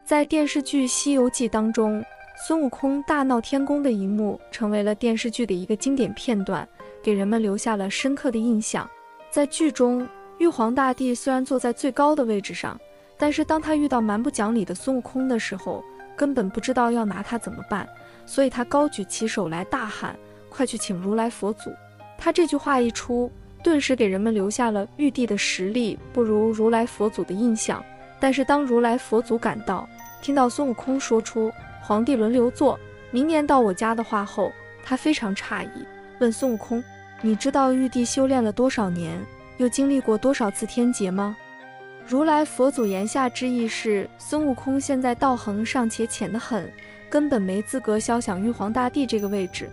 在电视剧《西游记》当中，孙悟空大闹天宫的一幕成为了电视剧的一个经典片段，给人们留下了深刻的印象。在剧中，玉皇大帝虽然坐在最高的位置上，但是当他遇到蛮不讲理的孙悟空的时候，根本不知道要拿他怎么办，所以他高举起手来大喊：快去请如来佛祖。他这句话一出，顿时给人们留下了玉帝的实力不如如来佛祖的印象。但是当如来佛祖赶到，听到孙悟空说出皇帝轮流坐，明年到我家的话后，他非常诧异，问孙悟空：你知道玉帝修炼了多少年，又经历过多少次天劫吗？如来佛祖言下之意是，孙悟空现在道行尚且浅得很，根本没资格肖想玉皇大帝这个位置。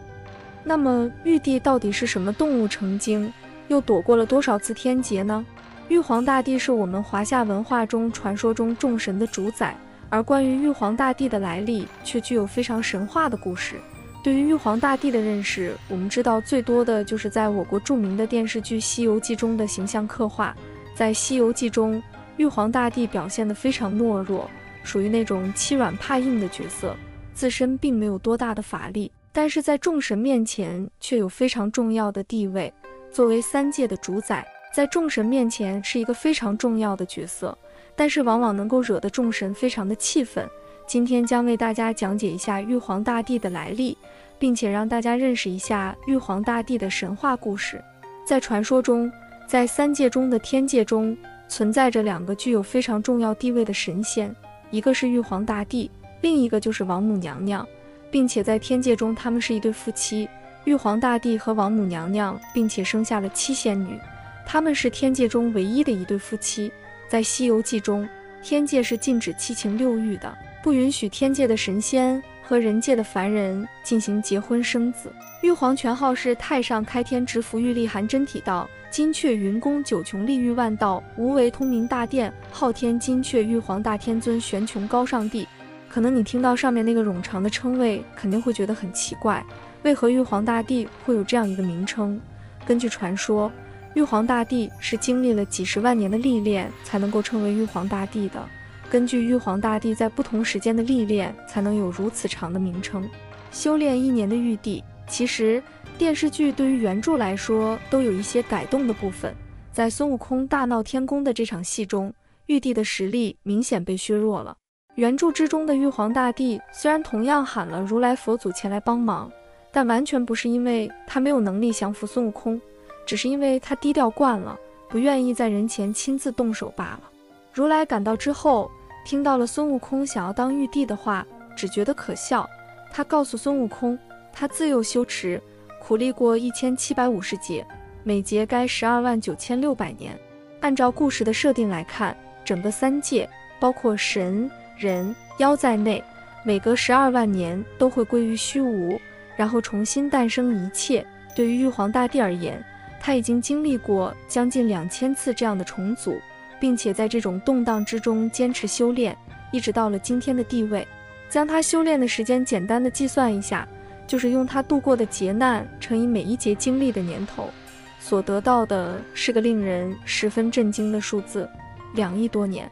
那么玉帝到底是什么动物成精，又躲过了多少次天劫呢？玉皇大帝是我们华夏文化中传说中众神的主宰，而关于玉皇大帝的来历却具有非常神话的故事。对于玉皇大帝的认识，我们知道最多的就是在我国著名的电视剧《西游记》中的形象刻画。在《西游记》中，玉皇大帝表现得非常懦弱，属于那种欺软怕硬的角色，自身并没有多大的法力，但是在众神面前却有非常重要的地位。作为三界的主宰，在众神面前是一个非常重要的角色，但是往往能够惹得众神非常的气愤。今天将为大家讲解一下玉皇大帝的来历，并且让大家认识一下玉皇大帝的神话故事。在传说中，在三界中的天界中，存在着两个具有非常重要地位的神仙，一个是玉皇大帝，另一个就是王母娘娘，并且在天界中他们是一对夫妻，玉皇大帝和王母娘娘，并且生下了7仙女，他们是天界中唯一的一对夫妻。在《西游记》中，天界是禁止7情6欲的，不允许天界的神仙和人界的凡人进行结婚生子。玉皇全号是太上开天直符玉历含真体道，金阙云宫九穹立玉万道，无为通明大殿，昊天金阙玉皇大天尊玄穹高上帝。可能你听到上面那个冗长的称谓，肯定会觉得很奇怪，为何玉皇大帝会有这样一个名称？根据传说，玉皇大帝是经历了几十万年的历练才能够称为玉皇大帝的。根据玉皇大帝在不同时间的历练，才能有如此长的名称。修炼1年的玉帝，其实电视剧对于原著来说都有一些改动的部分。在孙悟空大闹天宫的这场戏中，玉帝的实力明显被削弱了。原著之中的玉皇大帝虽然同样喊了如来佛祖前来帮忙，但完全不是因为他没有能力降服孙悟空，只是因为他低调惯了，不愿意在人前亲自动手罢了。如来赶到之后，听到了孙悟空想要当玉帝的话，只觉得可笑。他告诉孙悟空，他自幼修持，苦历过1750劫，每劫该129600年。按照故事的设定来看，整个三界包括神、人、妖在内，每隔12万年都会归于虚无，然后重新诞生一切。对于玉皇大帝而言，他已经经历过将近2000次这样的重组，并且在这种动荡之中坚持修炼，一直到了今天的地位。将他修炼的时间简单的计算一下，就是用他度过的劫难乘以每一劫经历的年头，所得到的是个令人十分震惊的数字：2亿多年。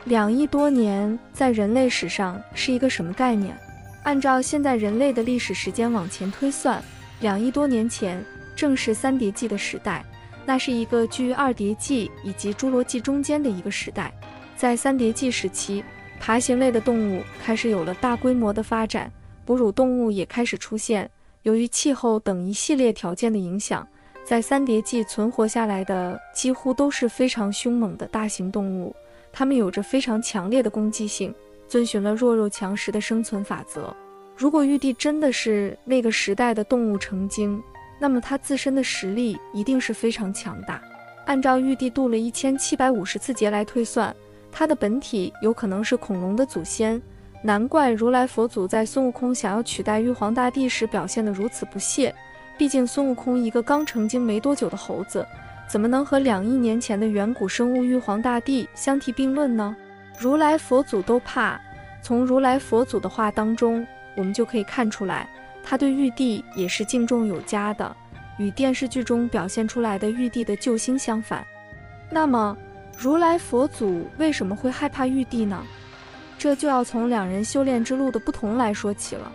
2亿多年在人类史上是一个什么概念？按照现在人类的历史时间往前推算，2亿多年前正是三叠纪的时代，那是一个居于二叠纪以及侏罗纪中间的一个时代。在三叠纪时期，爬行类的动物开始有了大规模的发展，哺乳动物也开始出现。由于气候等一系列条件的影响，在三叠纪存活下来的几乎都是非常凶猛的大型动物，它们有着非常强烈的攻击性，遵循了弱肉强食的生存法则。如果玉帝真的是那个时代的动物成精，那么他自身的实力一定是非常强大。按照玉帝度了1750次劫来推算，他的本体有可能是恐龙的祖先，难怪如来佛祖在孙悟空想要取代玉皇大帝时表现得如此不屑。毕竟孙悟空一个刚成精没多久的猴子，怎么能和2亿年前的远古生物玉皇大帝相提并论呢？如来佛祖都怕。从如来佛祖的话当中，我们就可以看出来，他对玉帝也是敬重有加的，与电视剧中表现出来的玉帝的救星相反。那么如来佛祖为什么会害怕玉帝呢？这就要从两人修炼之路的不同来说起了。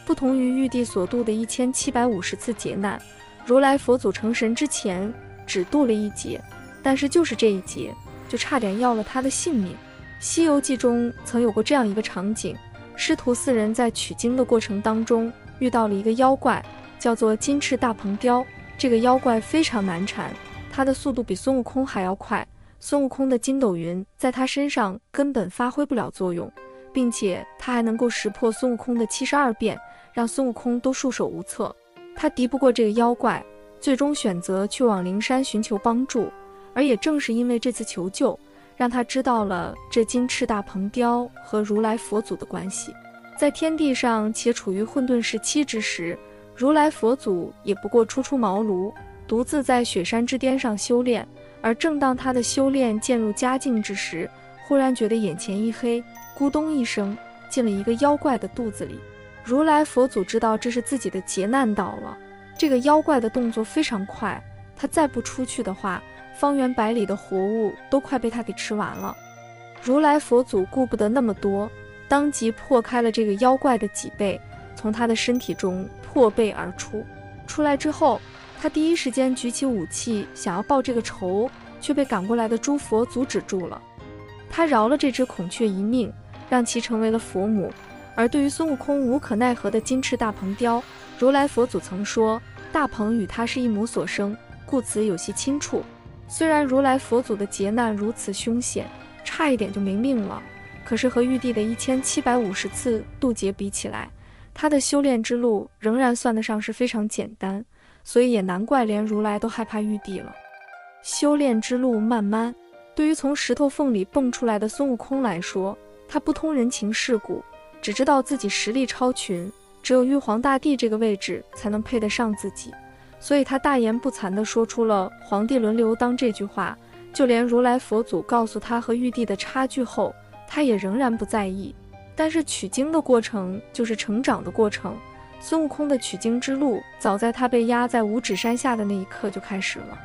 不同于玉帝所度的1750次劫难，如来佛祖成神之前只度了一劫，但是就是这一劫，就差点要了他的性命。《西游记》中曾有过这样一个场景，师徒四人在取经的过程当中遇到了一个妖怪，叫做金翅大鹏雕。这个妖怪非常难缠，它的速度比孙悟空还要快，孙悟空的筋斗云在他身上根本发挥不了作用，并且他还能够识破孙悟空的72变，让孙悟空都束手无策。他敌不过这个妖怪，最终选择去往灵山寻求帮助，而也正是因为这次求救，让他知道了这金翅大鹏雕和如来佛祖的关系。在天地上且处于混沌时期之时，如来佛祖也不过初茅庐，独自在雪山之巅上修炼。而正当他的修炼渐入佳境之时，忽然觉得眼前一黑，咕咚一声进了一个妖怪的肚子里。如来佛祖知道这是自己的劫难到了，这个妖怪的动作非常快，他再不出去的话，方圆百里的活物都快被他给吃完了。如来佛祖顾不得那么多，当即破开了这个妖怪的脊背，从他的身体中破背而出。出来之后，他第一时间举起武器想要报这个仇，却被赶过来的诸佛阻止住了。他饶了这只孔雀一命，让其成为了佛母。而对于孙悟空无可奈何的金翅大鹏雕，如来佛祖曾说，大鹏与他是一母所生，故此有些亲触。虽然如来佛祖的劫难如此凶险，差一点就没命了，可是和玉帝的1750次渡劫比起来，他的修炼之路仍然算得上是非常简单，所以也难怪连如来都害怕玉帝了。修炼之路漫漫，对于从石头缝里蹦出来的孙悟空来说，他不通人情世故，只知道自己实力超群，只有玉皇大帝这个位置才能配得上自己，所以他大言不惭地说出了皇帝轮流当这句话。就连如来佛祖告诉他和玉帝的差距后，他也仍然不在意。但是取经的过程就是成长的过程，孙悟空的取经之路早在他被压在五指山下的那一刻就开始了。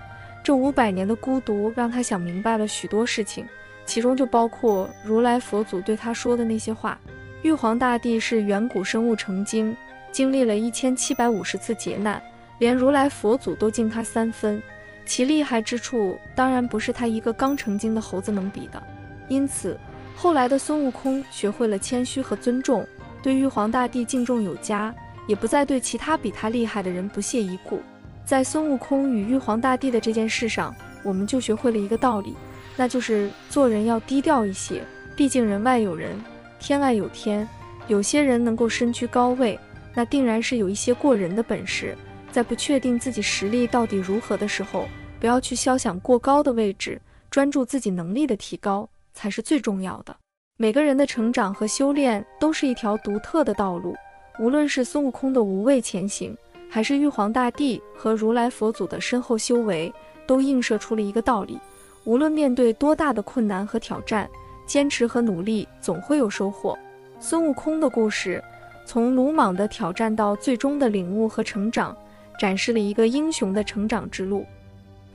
这500年的孤独让他想明白了许多事情，其中就包括如来佛祖对他说的那些话。玉皇大帝是远古生物成精，经历了1750次劫难，连如来佛祖都敬他3分，其厉害之处当然不是他一个刚成精的猴子能比的。因此后来的孙悟空学会了谦虚和尊重，对玉皇大帝敬重有加，也不再对其他比他厉害的人不屑一顾。在孙悟空与玉皇大帝的这件事上，我们就学会了一个道理，那就是做人要低调一些，毕竟人外有人，天外有天。有些人能够身居高位，那定然是有一些过人的本事，在不确定自己实力到底如何的时候，不要去肖想过高的位置，专注自己能力的提高才是最重要的。每个人的成长和修炼都是一条独特的道路，无论是孙悟空的无畏前行，还是玉皇大帝和如来佛祖的深厚修为，都映射出了一个道理：无论面对多大的困难和挑战，坚持和努力总会有收获。孙悟空的故事，从鲁莽的挑战到最终的领悟和成长，展示了一个英雄的成长之路。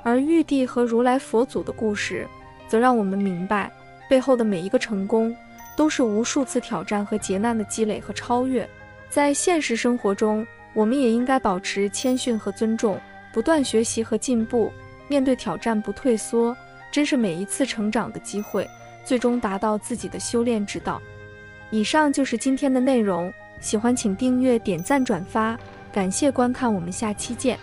而玉帝和如来佛祖的故事，则让我们明白，背后的每一个成功，都是无数次挑战和劫难的积累和超越。在现实生活中，我们也应该保持谦逊和尊重，不断学习和进步，面对挑战不退缩，真是每一次成长的机会，最终达到自己的修炼之道。以上就是今天的内容，喜欢请订阅、点赞、转发，感谢观看，我们下期见。